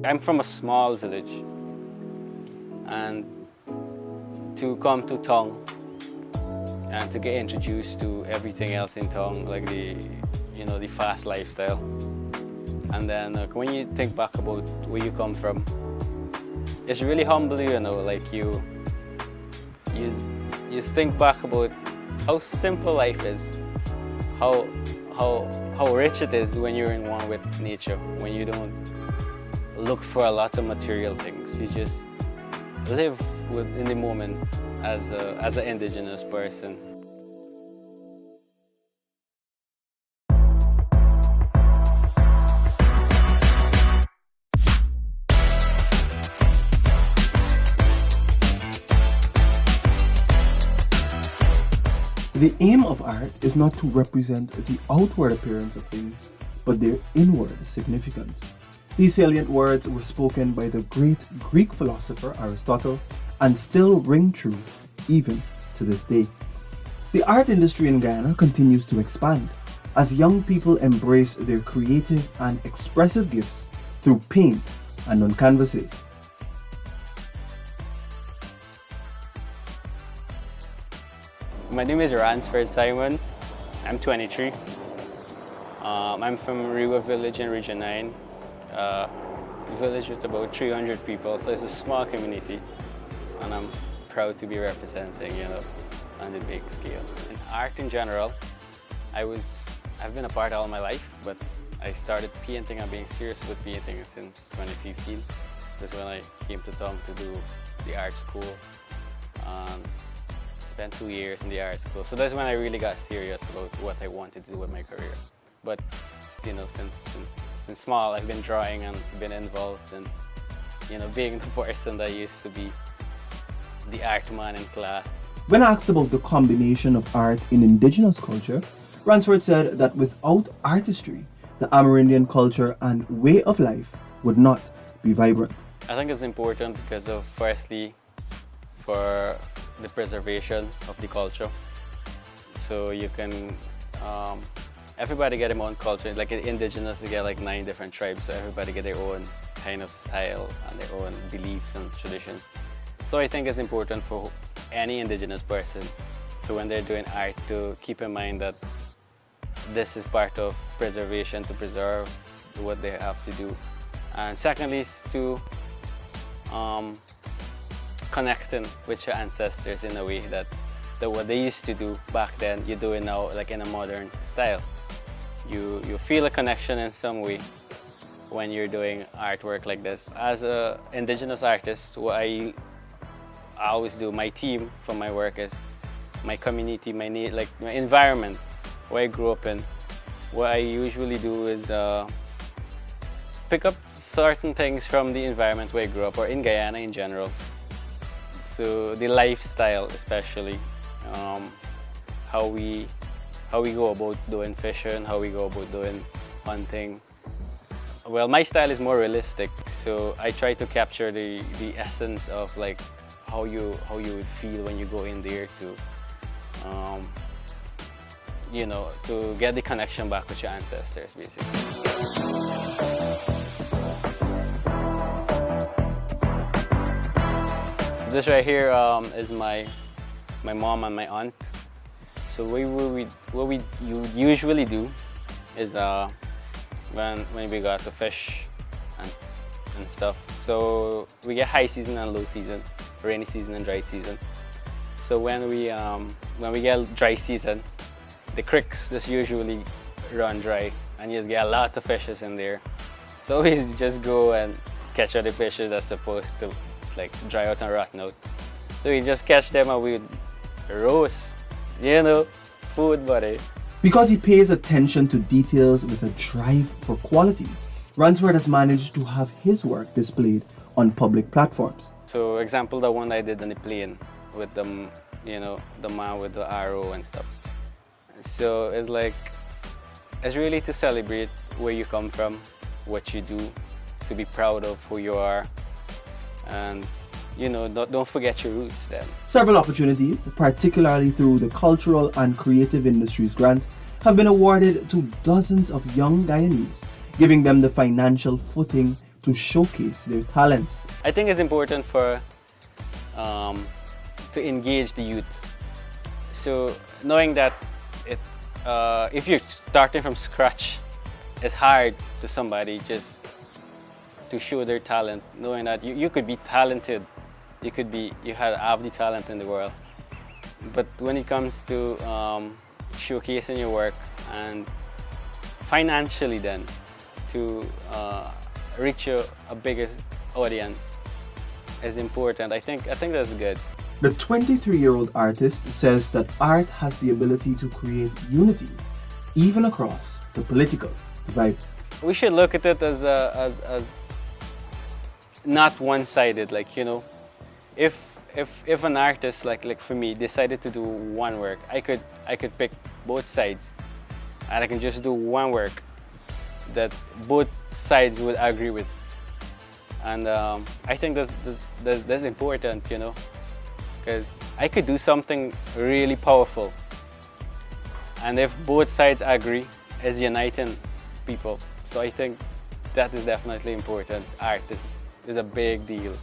I'm from a small village, and to come to town and to get introduced to everything else in town, like the fast lifestyle. And then when you think back about where you come from, it's really humble, like you think back about how simple life is, how rich it is when you're in one with nature, when you don't look for a lot of material things. You just live in the moment as an indigenous person. The aim of art is not to represent the outward appearance of things, but their inward significance. These salient words were spoken by the great Greek philosopher Aristotle and still ring true even to this day. The art industry in Guyana continues to expand as young people embrace their creative and expressive gifts through paint and on canvases. My name is Ransford Simon. I'm 23. I'm from Riwa village in Region 9. A village with about 300 people, so it's a small community, and I'm proud to be representing, on the big scale. In art in general, I've been a part all my life, but I started painting and being serious with painting since 2015. That's when I came to town to do the art school. Spent 2 years in the art school, so that's when I really got serious about what I wanted to do with my career. But since small, I've been drawing and been involved in, being the person that used to be the art man in class. When asked about the combination of art in indigenous culture, Ransford said that without artistry, the Amerindian culture and way of life would not be vibrant. I think it's important because of, firstly, for the preservation of the culture. So you can, everybody get their own culture. Like in indigenous, they get like 9 different tribes, so everybody get their own kind of style and their own beliefs and traditions. So I think it's important for any indigenous person, so when they're doing art, to keep in mind that this is part of preservation, to preserve what they have to do. And secondly is to connecting with your ancestors in a way that what they used to do back then, you do it now like in a modern style. You feel a connection in some way when you're doing artwork like this. As an indigenous artist, what I always do, my team for my work is my community, my environment where I grew up in. What I usually do is pick up certain things from the environment where I grew up, or in Guyana in general. So the lifestyle, especially how we go about doing fishing, how we go about doing hunting. Well, my style is more realistic, so I try to capture the essence of like how you would feel when you go in there to to get the connection back with your ancestors, basically. This right here is my mom and my aunt. So what we usually do is when we go out to fish and stuff. So we get high season and low season, rainy season and dry season. So when we get dry season, the creeks just usually run dry, and you just get a lot of fishes in there. So we just go and catch all the fishes that's supposed to like dry out and rotten out. So we just catch them and we roast, food buddy. Because he pays attention to details with a drive for quality, Ransford has managed to have his work displayed on public platforms. So example, the one I did on the plane with the man with the arrow and stuff. So it's really to celebrate where you come from, what you do, to be proud of who you are, and don't forget your roots then. Several opportunities, particularly through the Cultural and Creative Industries Grant, have been awarded to dozens of young Guyanese, giving them the financial footing to showcase their talents. I think it's important for to engage the youth. So knowing that if you're starting from scratch, it's hard to somebody just to show their talent. Knowing that you could be talented, you have the talent in the world, but when it comes to showcasing your work and financially then to reach a bigger audience is important. I think that's good. The 23-year-old artist says that art has the ability to create unity, even across the political divide. We should look at it as not one-sided. Like, you know, if an artist like for me decided to do one work, I could pick both sides, and I can just do one work that both sides would agree with. And I think that's important, you know, because I could do something really powerful, and if both sides agree, it's uniting people. So I think that is definitely important. Art is a big deal.